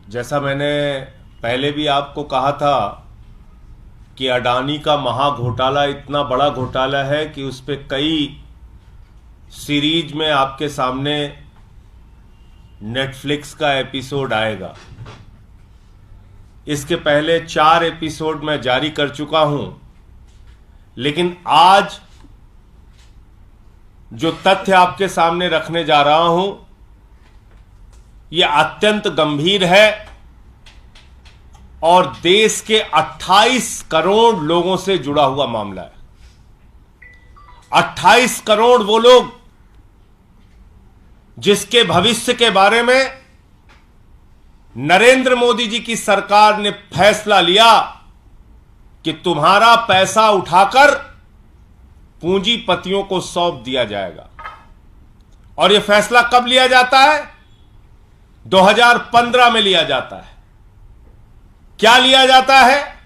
जैसा मैंने पहले भी आपको कहा था कि अडानी का महा घोटाला इतना बड़ा घोटाला है कि उस पे कई सीरीज में आपके सामने नेटफ्लिक्स का एपिसोड आएगा। इसके पहले 4 एपिसोड मैं जारी कर चुका हूं, लेकिन आज जो तथ्य आपके सामने रखने जा रहा हूं यह अत्यंत गंभीर है और देश के 28 करोड़ लोगों से जुड़ा हुआ मामला है। 28 करोड़ वो लोग जिसके भविष्य के बारे में नरेंद्र मोदी जी की सरकार ने फैसला लिया कि तुम्हारा पैसा उठाकर पूंजीपतियों को सौंप दिया जाएगा। और यह फैसला कब लिया जाता है? 2015 में लिया जाता है। क्या लिया जाता है?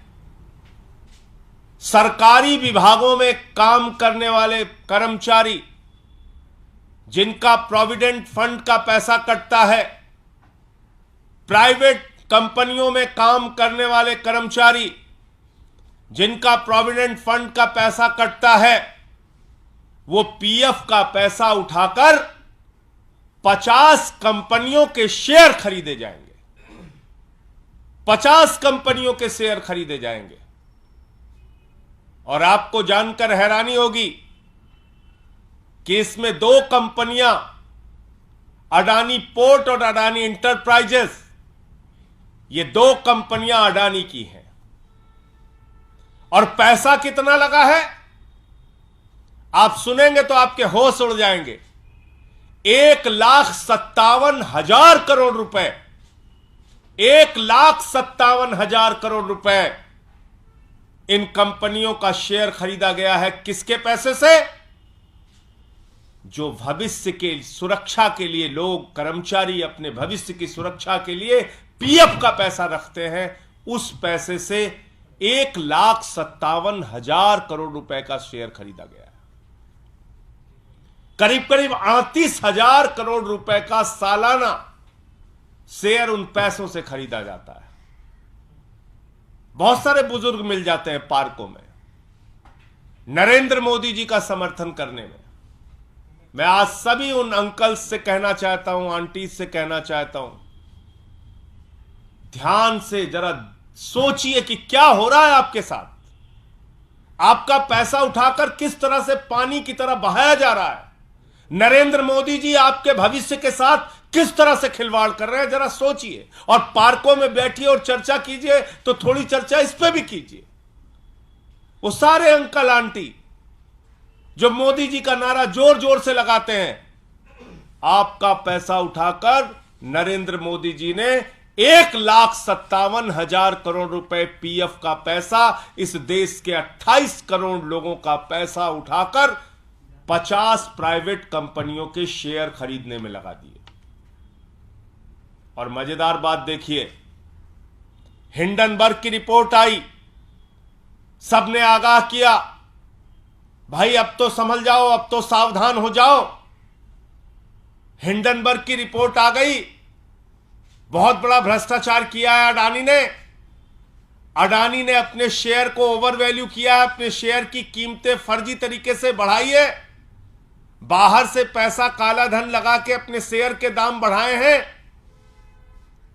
सरकारी विभागों में काम करने वाले कर्मचारी जिनका प्रोविडेंट फंड का पैसा कटता है, प्राइवेट कंपनियों में काम करने वाले कर्मचारी जिनका प्रोविडेंट फंड का पैसा कटता है, वो पीएफ का पैसा उठाकर 50 कंपनियों के शेयर खरीदे जाएंगे। 50 कंपनियों के शेयर खरीदे जाएंगे। और आपको जानकर हैरानी होगी कि इसमें 2 कंपनियां, अडानी पोर्ट और अडानी इंटरप्राइजेस, ये 2 कंपनियां अडानी की हैं। और पैसा कितना लगा है आप सुनेंगे तो आपके होश उड़ जाएंगे। 1,57,000 करोड़ रुपए। 1,57,000 करोड़ रुपए इन कंपनियों का शेयर खरीदा गया है। किसके पैसे से? जो भविष्य के सुरक्षा के लिए लोग, कर्मचारी अपने भविष्य की सुरक्षा के लिए पीएफ का पैसा रखते हैं, उस पैसे से 1,57,000 करोड़ रुपए का शेयर खरीदा गया है। करीब करीब 38,000 करोड़ रुपए का सालाना शेयर उन पैसों से खरीदा जाता है। बहुत सारे बुजुर्ग मिल जाते हैं पार्कों में नरेंद्र मोदी जी का समर्थन करने में। मैं आज सभी उन अंकल्स से कहना चाहता हूं, आंटी से कहना चाहता हूं, ध्यान से जरा सोचिए कि क्या हो रहा है आपके साथ। आपका पैसा उठाकर किस तरह से पानी की तरह बहाया जा रहा है। नरेंद्र मोदी जी आपके भविष्य के साथ किस तरह से खिलवाड़ कर रहे हैं, जरा सोचिए। और पार्कों में बैठिए और चर्चा कीजिए तो थोड़ी चर्चा इस पे भी कीजिए। वो सारे अंकल आंटी जो मोदी जी का नारा जोर जोर से लगाते हैं, आपका पैसा उठाकर नरेंद्र मोदी जी ने 1,57,000 करोड़ रुपए पीएफ का पैसा, इस देश के 28 करोड़ लोगों का पैसा उठाकर 50 प्राइवेट कंपनियों के शेयर खरीदने में लगा दिए। और मजेदार बात देखिए, हिंडनबर्ग की रिपोर्ट आई, सबने आगाह किया, भाई अब तो संभल जाओ, अब तो सावधान हो जाओ। हिंडनबर्ग की रिपोर्ट आ गई, बहुत बड़ा भ्रष्टाचार किया है अडानी ने। अडानी ने अपने शेयर को ओवर वैल्यू किया है, अपने शेयर की कीमतें फर्जी तरीके से बढ़ाई है, बाहर से पैसा काला धन लगा के अपने शेयर के दाम बढ़ाए हैं।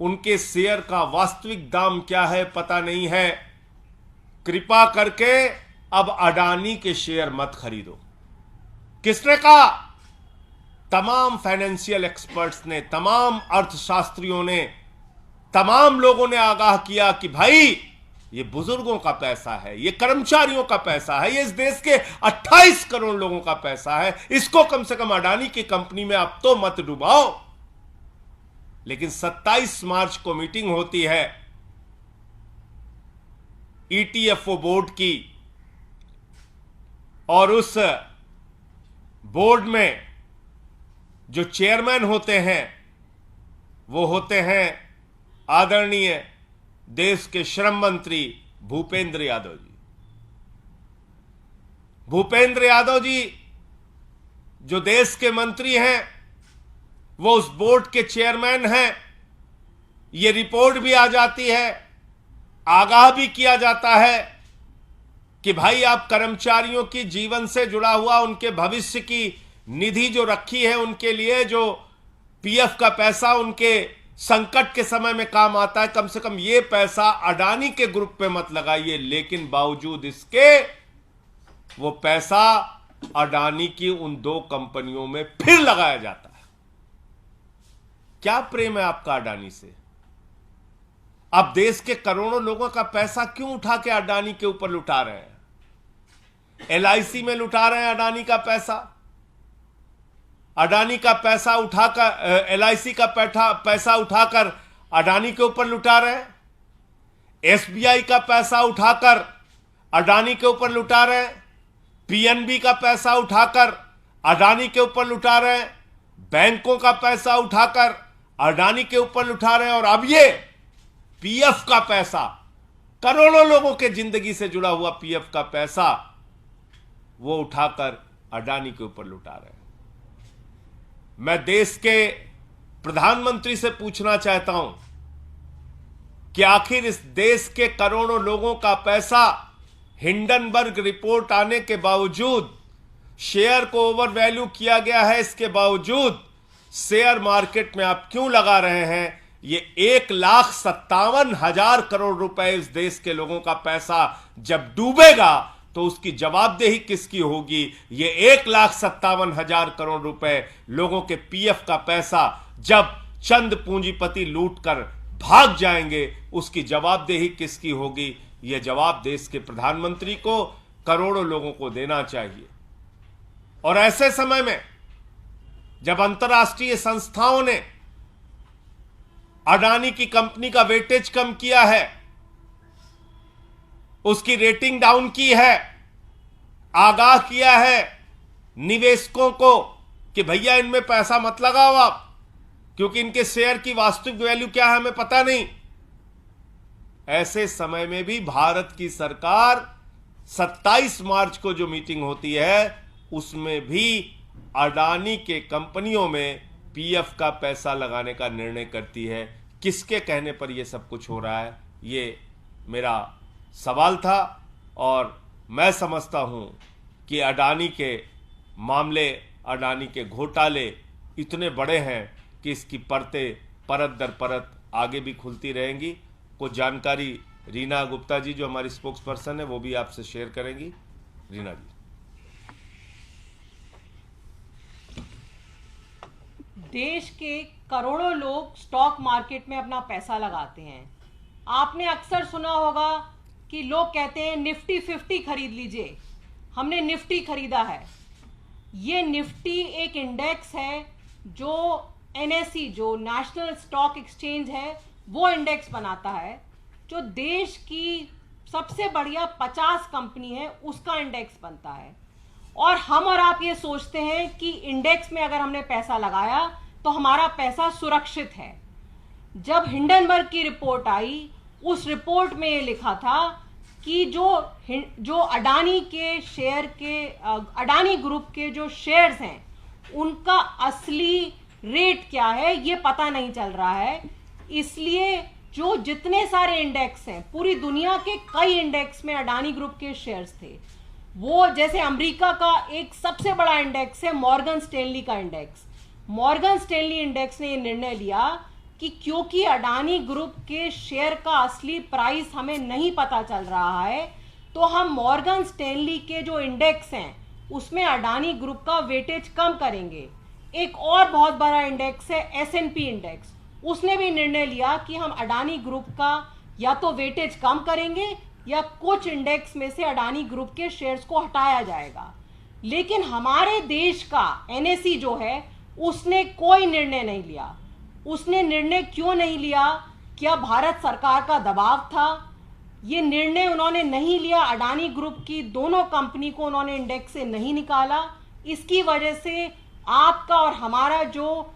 उनके शेयर का वास्तविक दाम क्या है पता नहीं है। कृपा करके अब अडानी के शेयर मत खरीदो। किसने कहा? तमाम फाइनेंशियल एक्सपर्ट्स ने, तमाम अर्थशास्त्रियों ने, तमाम लोगों ने आगाह किया कि भाई ये बुजुर्गों का पैसा है, ये कर्मचारियों का पैसा है, ये इस देश के 28 करोड़ लोगों का पैसा है, इसको कम से कम अडानी की कंपनी में अब तो मत डुबाओ। लेकिन 27 मार्च को मीटिंग होती है ईटीएफओ बोर्ड की, और उस बोर्ड में जो चेयरमैन होते हैं वो होते हैं आदरणीय देश के श्रम मंत्री भूपेंद्र यादव जी। भूपेंद्र यादव जी जो देश के मंत्री हैं, वो उस बोर्ड के चेयरमैन हैं। ये रिपोर्ट भी आ जाती है, आगाह भी किया जाता है कि भाई आप कर्मचारियों की जीवन से जुड़ा हुआ उनके भविष्य की निधि जो रखी है, उनके लिए जो पीएफ का पैसा उनके संकट के समय में काम आता है, कम से कम ये पैसा अडानी के ग्रुप पे मत लगाइए। लेकिन बावजूद इसके वो पैसा अडानी की उन दो कंपनियों में फिर लगाया जाता है। क्या प्रेम है आपका अडानी से? आप देश के करोड़ों लोगों का पैसा क्यों उठा के अडानी के ऊपर लुटा रहे हैं? एलआईसी में लुटा रहे हैं अडानी का पैसा, अडानी का पैसा उठाकर एलआईसी का पैसा उठाकर अडानी के ऊपर लुटा रहे हैं, एसबीआई का पैसा उठाकर अडानी के ऊपर लुटा रहे हैं, पीएनबी का पैसा उठाकर अडानी के ऊपर लुटा रहे हैं, बैंकों का पैसा उठाकर अडानी के ऊपर लुटा रहे हैं, और अब ये पीएफ का पैसा, करोड़ों लोगों के जिंदगी से जुड़ा हुआ पीएफ का पैसा वो उठाकर अडानी के ऊपर लुटा रहे हैं। मैं देश के प्रधानमंत्री से पूछना चाहता हूं कि आखिर इस देश के करोड़ों लोगों का पैसा हिंडनबर्ग रिपोर्ट आने के बावजूद, शेयर को ओवर वैल्यू किया गया है, इसके बावजूद शेयर मार्केट में आप क्यों लगा रहे हैं? ये 1,57,000 करोड़ रुपए इस देश के लोगों का पैसा जब डूबेगा तो उसकी जवाबदेही किसकी होगी? ये 1,57,000 करोड़ रुपए लोगों के पीएफ का पैसा जब चंद पूंजीपति लूट कर भाग जाएंगे, उसकी जवाबदेही किसकी होगी? ये जवाब देश के प्रधानमंत्री को, करोड़ों लोगों को देना चाहिए। और ऐसे समय में जब अंतर्राष्ट्रीय संस्थाओं ने अडानी की कंपनी का वेटेज कम किया है, उसकी रेटिंग डाउन की है, आगाह किया है निवेशकों को कि भैया इनमें पैसा मत लगाओ आप, क्योंकि इनके शेयर की वास्तविक वैल्यू क्या है हमें पता नहीं। ऐसे समय में भी भारत की सरकार 27 मार्च को जो मीटिंग होती है उसमें भी अडानी के कंपनियों में पीएफ का पैसा लगाने का निर्णय करती है। किसके कहने पर यह सब कुछ हो रहा है? ये मेरा सवाल था, और मैं समझता हूं कि अडानी के मामले, अडानी के घोटाले इतने बड़े हैं कि इसकी परत दर परत आगे भी खुलती रहेंगी। कुछ जानकारी रीना गुप्ता जी जो हमारी स्पोक्स पर्सन है वो भी आपसे शेयर करेंगी। रीना जी। देश के करोड़ों लोग स्टॉक मार्केट में अपना पैसा लगाते हैं। आपने अक्सर सुना होगा कि लोग कहते हैं निफ्टी 50 खरीद लीजिए। हमने निफ्टी खरीदा है। ये निफ्टी एक इंडेक्स है जो एनएसई, जो नेशनल स्टॉक एक्सचेंज है, वो इंडेक्स बनाता है। जो देश की सबसे बढ़िया 50 कंपनी है उसका इंडेक्स बनता है। और हम और आप ये सोचते हैं कि इंडेक्स में अगर हमने पैसा लगाया तो हमारा पैसा सुरक्षित है। जब हिंडनबर्ग की रिपोर्ट आई, उस रिपोर्ट में ये लिखा था कि जो अडानी के शेयर के, अडानी ग्रुप के जो शेयर्स हैं उनका असली रेट क्या है ये पता नहीं चल रहा है। इसलिए जो जितने सारे इंडेक्स हैं, पूरी दुनिया के कई इंडेक्स में अडानी ग्रुप के शेयर्स थे। वो जैसे अमेरिका का एक सबसे बड़ा इंडेक्स है मॉर्गन स्टैनली का इंडेक्स। मॉर्गन स्टैनली इंडेक्स ने ये निर्णय लिया कि क्योंकि अडानी ग्रुप के शेयर का असली प्राइस हमें नहीं पता चल रहा है, तो हम मॉर्गन स्टैनली के जो इंडेक्स हैं उसमें अडानी ग्रुप का वेटेज कम करेंगे। एक और बहुत बड़ा इंडेक्स है एस&पी इंडेक्स, उसने भी निर्णय लिया कि हम अडानी ग्रुप का या तो वेटेज कम करेंगे या कुछ इंडेक्स में से अडानी ग्रुप के शेयर्स को हटाया जाएगा। लेकिन हमारे देश का एनएसई जो है उसने कोई निर्णय नहीं लिया। उसने निर्णय क्यों नहीं लिया? क्या भारत सरकार का दबाव था? ये निर्णय उन्होंने नहीं लिया। अडानी ग्रुप की दोनों कंपनी को उन्होंने इंडेक्स से नहीं निकाला। इसकी वजह से आपका और हमारा जो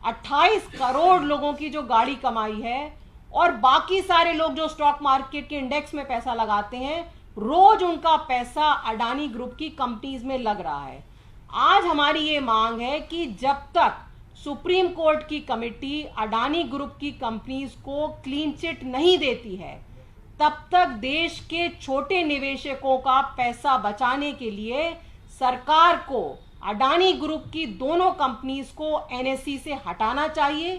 28 करोड़ लोगों की जो गाड़ी कमाई है और बाकी सारे लोग जो स्टॉक मार्केट के इंडेक्स में पैसा लगाते हैं, रोज उनका पैसा अडानी ग्रुप की कंपनीज में लग रहा है। आज हमारी ये मांग है कि जब तक सुप्रीम कोर्ट की कमेटी अडानी ग्रुप की कंपनीज को क्लीन चिट नहीं देती है, तब तक देश के छोटे निवेशकों का पैसा बचाने के लिए सरकार को अडानी ग्रुप की दोनों कंपनीज को एनएसई से हटाना चाहिए।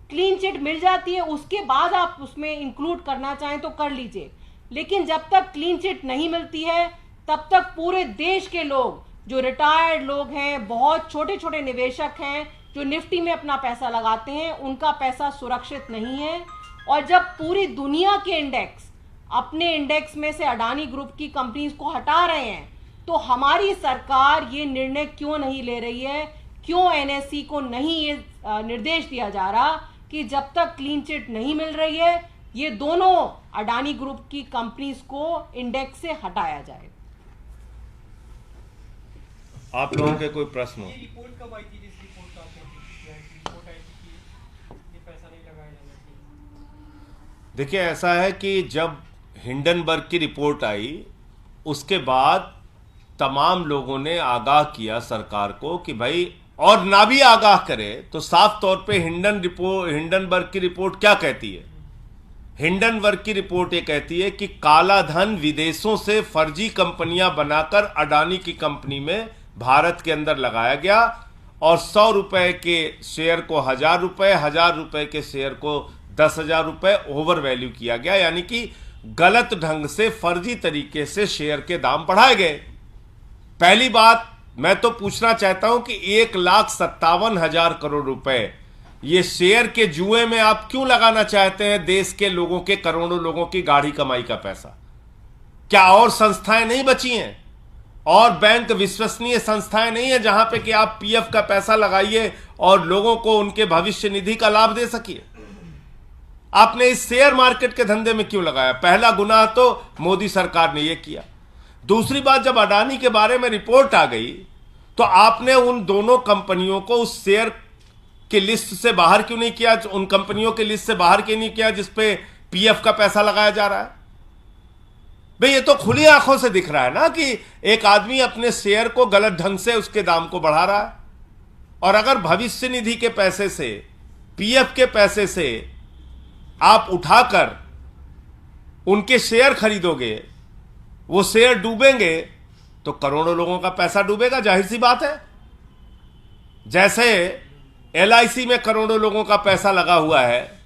क्लीन चिट मिल जाती है, उसके बाद आप उसमें इंक्लूड करना चाहें तो कर लीजिए, लेकिन जब तक क्लीन चिट नहीं मिलती है तब तक पूरे देश के लोग, जो रिटायर्ड लोग हैं, बहुत छोटे छोटे निवेशक हैं जो निफ्टी में अपना पैसा लगाते हैं, उनका पैसा सुरक्षित नहीं है। और जब पूरी दुनिया के इंडेक्स अपने इंडेक्स में से अडानी ग्रुप की कंपनीज को हटा रहे हैं, तो हमारी सरकार ये निर्णय क्यों नहीं ले रही है, क्यों एनएसई को नहीं ये निर्देश दिया जा रहा कि जब तक क्लीन चिट नहीं मिल रही है ये दोनों अडानी ग्रुप की कंपनीज को इंडेक्स से हटाया जाए। आप लोगों के कोई प्रश्न हो? ये रिपोर्ट कब आई थी? जिस रिपोर्ट का आपने किया है, रिपोर्ट आई थी कि ये पैसा नहीं लगाया जाना चाहिए। देखिए, ऐसा है कि जब हिंडनबर्ग की रिपोर्ट आई उसके बाद तमाम लोगों ने आगाह किया सरकार को कि भाई, और ना भी आगाह करे तो साफ तौर पे हिंडनबर्ग की रिपोर्ट क्या कहती है? हिंडनबर्ग की रिपोर्ट ये कहती है कि काला धन विदेशों से फर्जी कंपनियां बनाकर अडानी की कंपनी में भारत के अंदर लगाया गया और 100 रुपए के शेयर को 1000 रुपए, 1000 रुपए के शेयर को 10,000 रुपए ओवर वैल्यू किया गया, यानी कि गलत ढंग से फर्जी तरीके से शेयर के दाम बढ़ाए गए। पहली बात मैं तो पूछना चाहता हूं कि 1,57,000 करोड़ रुपए ये शेयर के जुए में आप क्यों लगाना चाहते हैं? देश के लोगों के, करोड़ों लोगों की गाढ़ी कमाई का पैसा। क्या और संस्थाएं नहीं बची हैं? और बैंक विश्वसनीय संस्थाएं नहीं है जहां पे कि आप पीएफ का पैसा लगाइए और लोगों को उनके भविष्य निधि का लाभ दे सकिए? आपने इस शेयर मार्केट के धंधे में क्यों लगाया? पहला गुनाह तो मोदी सरकार ने यह किया। दूसरी बात, जब अडानी के बारे में रिपोर्ट आ गई तो आपने उन दोनों कंपनियों को उस शेयर की लिस्ट से बाहर क्यों नहीं किया? उन कंपनियों की लिस्ट से बाहर क्यों नहीं किया जिसपे पीएफ का पैसा लगाया जा रहा है? भाई, ये तो खुली आंखों से दिख रहा है ना कि एक आदमी अपने शेयर को गलत ढंग से उसके दाम को बढ़ा रहा है। और अगर भविष्य निधि के पैसे से, पीएफ के पैसे से आप उठाकर उनके शेयर खरीदोगे, वो शेयर डूबेंगे तो करोड़ों लोगों का पैसा डूबेगा, जाहिर सी बात है। जैसे एलआईसी में करोड़ों लोगों का पैसा लगा हुआ है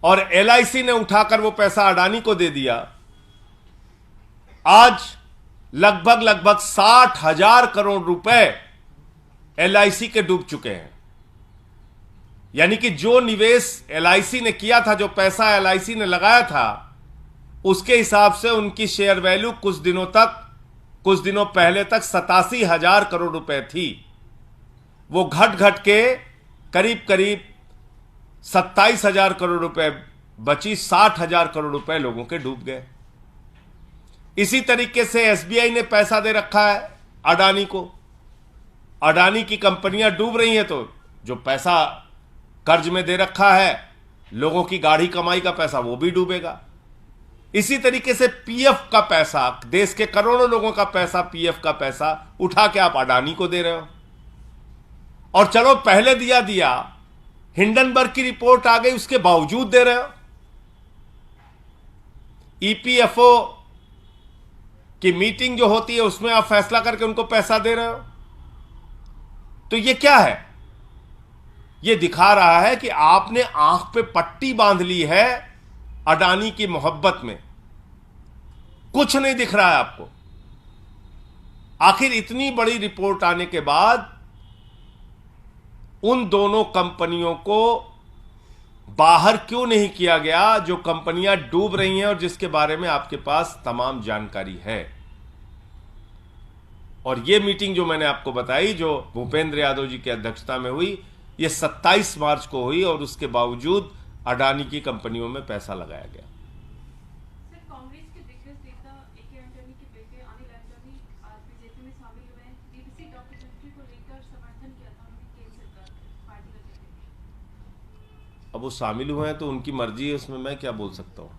और एलआईसी ने उठाकर वो पैसा अडानी को दे दिया। आज लगभग 60,000 करोड़ रुपए एलआईसी के डूब चुके हैं। यानी कि जो निवेश एलआईसी ने किया था, जो पैसा एलआईसी ने लगाया था, उसके हिसाब से उनकी शेयर वैल्यू कुछ दिनों पहले तक 87,000 करोड़ रुपए थी। वो घट के करीब 27,000 करोड़ रुपए बची, 60,000 करोड़ रुपए लोगों के डूब गए। इसी तरीके से एसबीआई ने पैसा दे रखा है अडानी को। अडानी की कंपनियां डूब रही हैं तो जो पैसा कर्ज में दे रखा है, लोगों की गाढ़ी कमाई का पैसा, वो भी डूबेगा। इसी तरीके से पीएफ का पैसा, देश के करोड़ों लोगों का पैसा, पीएफ का पैसा उठा के आप अडानी को दे रहे हो। और चलो पहले दिया, हिंडनबर्ग की रिपोर्ट आ गई, उसके बावजूद दे रहे हो। ईपीएफओ की मीटिंग जो होती है उसमें आप फैसला करके उनको पैसा दे रहे हो। तो ये क्या है? ये दिखा रहा है कि आपने आंख पे पट्टी बांध ली है अडानी की मोहब्बत में। कुछ नहीं दिख रहा है आपको। आखिर इतनी बड़ी रिपोर्ट आने के बाद उन दोनों कंपनियों को बाहर क्यों नहीं किया गया, जो कंपनियां डूब रही हैं और जिसके बारे में आपके पास तमाम जानकारी है? और यह मीटिंग जो मैंने आपको बताई, जो भूपेंद्र यादव जी की अध्यक्षता में हुई, यह 27 मार्च को हुई और उसके बावजूद अडानी की कंपनियों में पैसा लगाया गया। सर, कांग्रेस के दिग्गज नेता ए.के. एंटनी के बेटे अनिल एंटनी आज बीजेपी में शामिल हुए हैं। बीबीसी डॉक्यूमेंट्री को लेकर समर्थन किया था उन्होंने केंद्र सरकार पार्टी का कहते। अब वो शामिल हुए हैं तो उनकी मर्जी है, उसमें मैं क्या बोल सकता हूँ?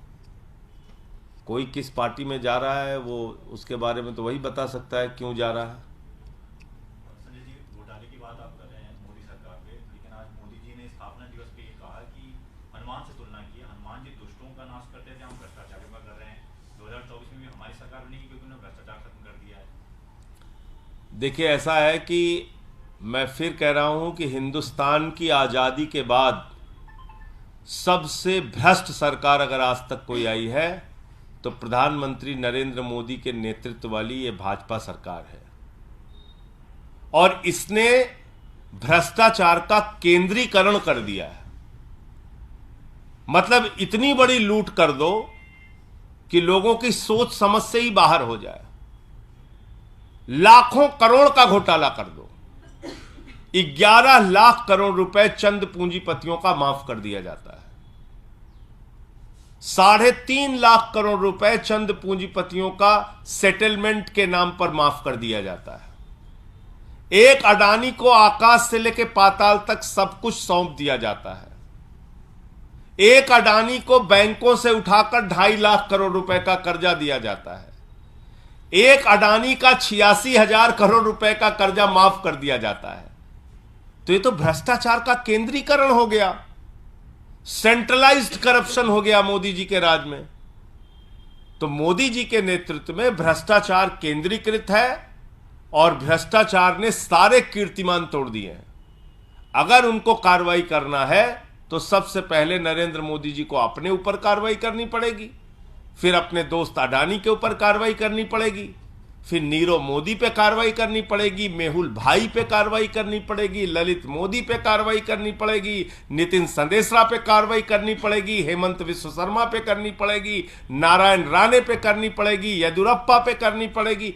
कोई किस पार्टी में जा रहा है वो उसके बारे में तो वही बता सकता है क्यों जा रहा है। संजय जी, घोटाले की बात आप कर रहे हैं मोदी सरकार पे, का नाश करते थे, हम भ्रष्टाचार की बात कर रहे हैं। 2024 में भी हमारी सरकार बनेगी क्योंकि उन्होंने भ्रष्टाचार खत्म कर दिया है। देखिए, ऐसा है कि मैं फिर कह रहा हूं कि हिंदुस्तान की आज़ादी के बाद सबसे भ्रष्ट सरकार अगर आज तक कोई आई है तो प्रधानमंत्री नरेंद्र मोदी के नेतृत्व वाली ये भाजपा सरकार है। और इसने भ्रष्टाचार का केंद्रीकरण कर दिया है। मतलब इतनी बड़ी लूट कर दो कि लोगों की सोच समझ से ही बाहर हो जाए। लाखों करोड़ का घोटाला कर दो। 11 लाख करोड़ रुपए चंद पूंजीपतियों का माफ कर दिया जाता है। 3.5 लाख करोड़ रुपए चंद पूंजीपतियों का सेटलमेंट के नाम पर माफ कर दिया जाता है। एक अडानी को आकाश से लेकर पाताल तक सब कुछ सौंप दिया जाता है। एक अडानी को बैंकों से उठाकर 2.5 लाख करोड़ रुपए का कर्जा दिया जाता है। एक अडानी का 86,000 करोड़ रुपए का कर्जा माफ कर दिया जाता है। तो ये तो भ्रष्टाचार का केंद्रीकरण हो गया, सेंट्रलाइज्ड करप्शन हो गया मोदी जी के राज में। तो मोदी जी के नेतृत्व में भ्रष्टाचार केंद्रीकृत है और भ्रष्टाचार ने सारे कीर्तिमान तोड़ दिए हैं। अगर उनको कार्रवाई करना है तो सबसे पहले नरेंद्र मोदी जी को अपने ऊपर कार्रवाई करनी पड़ेगी, फिर अपने दोस्त अडानी के ऊपर कार्रवाई करनी पड़ेगी, फिर नीरव मोदी पे कार्रवाई करनी पड़ेगी, मेहुल भाई पे कार्रवाई करनी पड़ेगी, ललित मोदी पे कार्रवाई करनी पड़ेगी, नितिन संदेशरा पे कार्रवाई करनी पड़ेगी, हेमंत विश्व शर्मा पे करनी पड़ेगी, नारायण राणे पे करनी पड़ेगी, येदियुरप्पा पे करनी पड़ेगी,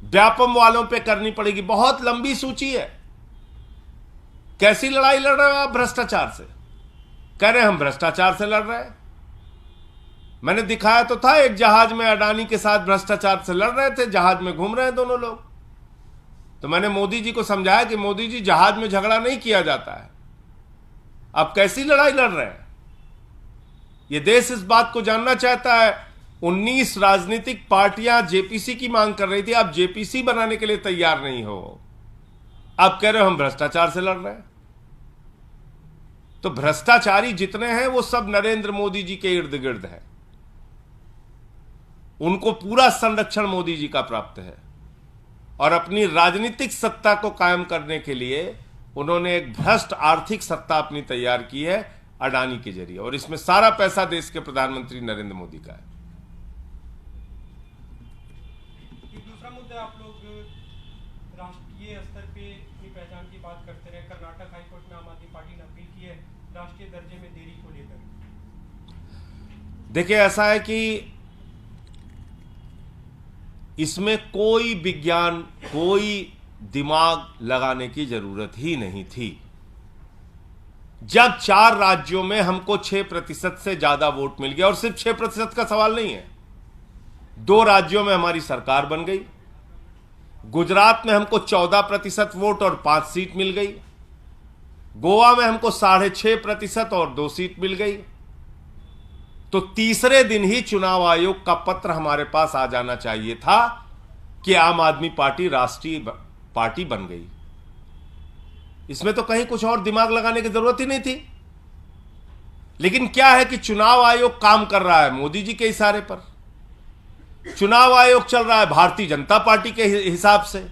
व्यापम वालों पे करनी पड़ेगी। बहुत लंबी सूची है। कैसी लड़ाई लड़ रहे हो आप भ्रष्टाचार से? कह रहे हम भ्रष्टाचार से लड़ रहे हैं। मैंने दिखाया तो था, एक जहाज में अडानी के साथ भ्रष्टाचार से लड़ रहे थे, जहाज में घूम रहे हैं दोनों लोग। तो मैंने मोदी जी को समझाया कि मोदी जी, जहाज में झगड़ा नहीं किया जाता है। आप कैसी लड़ाई लड़ रहे हैं? यह देश इस बात को जानना चाहता है। 19 राजनीतिक पार्टियां जेपीसी की मांग कर रही थी, आप जेपीसी बनाने के लिए तैयार नहीं हो। आप कह रहे हो हम भ्रष्टाचार से लड़ रहे हैं। तो भ्रष्टाचारी जितने हैं वो सब नरेंद्र मोदी जी के इर्द गिर्द हैं। उनको पूरा संरक्षण मोदी जी का प्राप्त है और अपनी राजनीतिक सत्ता को कायम करने के लिए उन्होंने एक भ्रष्ट आर्थिक सत्ता अपनी तैयार की है अडानी के जरिए, और इसमें सारा पैसा देश के प्रधानमंत्री नरेंद्र मोदी का है। एक दूसरा मुद्दा, आप लोग राष्ट्रीय स्तर पे अपनी पहचान की बात करते रहे। कर्नाटक हाईकोर्ट में आम आदमी पार्टी ने अपील की है राष्ट्रीय दर्जे में देरी को लेकर। देखिए, ऐसा है कि इसमें कोई विज्ञान, कोई दिमाग लगाने की जरूरत ही नहीं थी। जब 4 राज्यों में हमको 6% से ज्यादा वोट मिल गया, और सिर्फ 6% का सवाल नहीं है, 2 राज्यों में हमारी सरकार बन गई। गुजरात में हमको 14% वोट और 5 सीट मिल गई। गोवा में हमको 6.5% और 2 सीट मिल गई। तो तीसरे दिन ही चुनाव आयोग का पत्र हमारे पास आ जाना चाहिए था कि आम आदमी पार्टी राष्ट्रीय पार्टी बन गई। इसमें तो कहीं कुछ और दिमाग लगाने की जरूरत ही नहीं थी। लेकिन क्या है कि चुनाव आयोग काम कर रहा है मोदी जी के इशारे पर। चुनाव आयोग चल रहा है भारतीय जनता पार्टी के हिसाब से।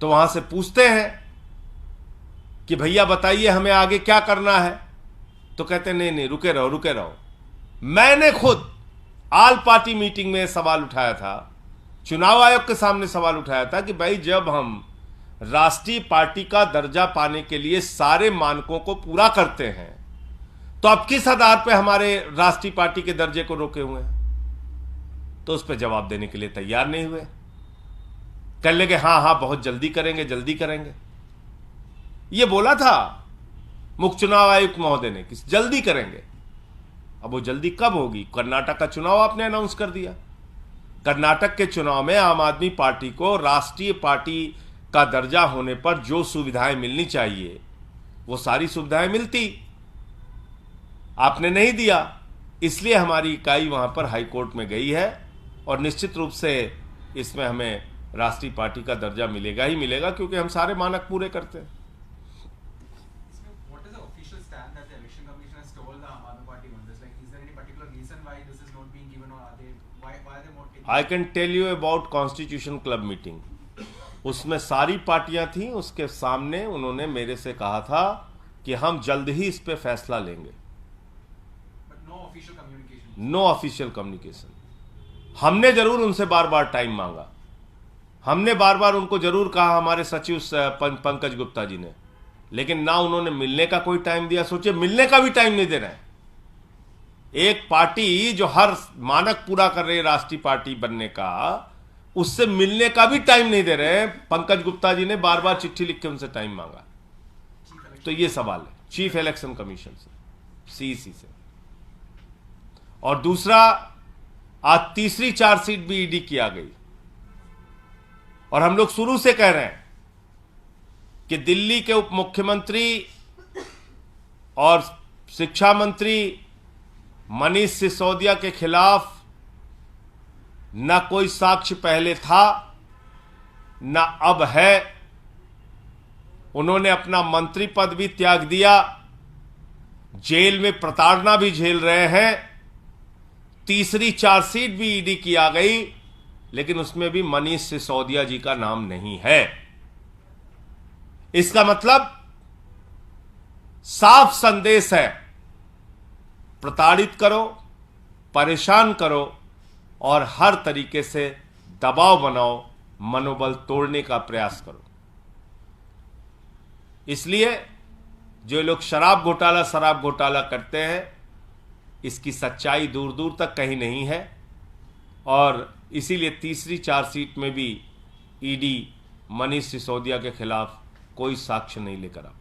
तो वहां से पूछते हैं कि भैया बताइए हमें आगे क्या करना है, तो कहते नहीं नहीं रुके रहो रुके रहो। मैंने खुद आल पार्टी मीटिंग में सवाल उठाया था, चुनाव आयोग के सामने सवाल उठाया था कि भाई जब हम राष्ट्रीय पार्टी का दर्जा पाने के लिए सारे मानकों को पूरा करते हैं तो अब किस आधार पे हमारे राष्ट्रीय पार्टी के दर्जे को रोके हुए हैं? तो उस पर जवाब देने के लिए तैयार नहीं हुए। कह लगे हाँ हाँ बहुत जल्दी करेंगे जल्दी करेंगे। ये बोला था मुख्य चुनाव आयुक्त महोदय ने कि जल्दी करेंगे। अब वो जल्दी कब होगी? कर्नाटक का चुनाव आपने अनाउंस कर दिया। कर्नाटक के चुनाव में आम आदमी पार्टी को राष्ट्रीय पार्टी का दर्जा होने पर जो सुविधाएं मिलनी चाहिए वो सारी सुविधाएं मिलती, आपने नहीं दिया। इसलिए हमारी इकाई वहां पर हाईकोर्ट में गई है और निश्चित रूप से इसमें हमें राष्ट्रीय पार्टी का दर्जा मिलेगा ही मिलेगा, क्योंकि हम सारे मानक पूरे करते हैं। What is the official stand that the election commission has told the Aam Aadmi Party on this? Like, is there any particular reason why this is not being given, or are they why are they not taking? I can tell you about constitution club meeting. उसमें सारी पार्टियां थी. उसके सामने उन्होंने मेरे से कहा था कि हम जल्द ही इस पे फैसला लेंगे. But no official communication. No official communication. हमने जरूर उनसे बार बार टाइम मांगा. हमने बार बार उनको जरूर कहा, हमारे सचिव पंकज गुप्ता जी ने, लेकिन ना उन्होंने मिलने का कोई टाइम दिया. सोचिए, मिलने का भी टाइम नहीं दे रहे हैं. एक पार्टी जो हर मानक पूरा कर रही है राष्ट्रीय पार्टी बनने का, उससे मिलने का भी टाइम नहीं दे रहे हैं. पंकज गुप्ता जी ने बार बार चिट्ठी लिख के उनसे टाइम मांगा. तो ये सवाल है चीफ इलेक्शन कमीशन से, सीईसी से. और दूसरा, आज तीसरी चार्जशीट भी ईडी की आ गई. और हम लोग शुरू से कह रहे हैं कि दिल्ली के उप मुख्यमंत्री और शिक्षा मंत्री मनीष सिसोदिया के खिलाफ न कोई साक्ष्य पहले था न अब है. उन्होंने अपना मंत्री पद भी त्याग दिया, जेल में प्रताड़ना भी झेल रहे हैं. तीसरी चार्जशीट भी ईडी की आ गई, लेकिन उसमें भी मनीष सिसोदिया जी का नाम नहीं है. इसका मतलब साफ संदेश है, प्रताड़ित करो, परेशान करो और हर तरीके से दबाव बनाओ, मनोबल तोड़ने का प्रयास करो. इसलिए जो लोग शराब घोटाला करते हैं, इसकी सच्चाई दूर दूर तक कहीं नहीं है. और इसीलिए तीसरी चार्जशीट में भी ईडी मनीष सिसोदिया के खिलाफ कोई साक्ष्य नहीं लेकर आ.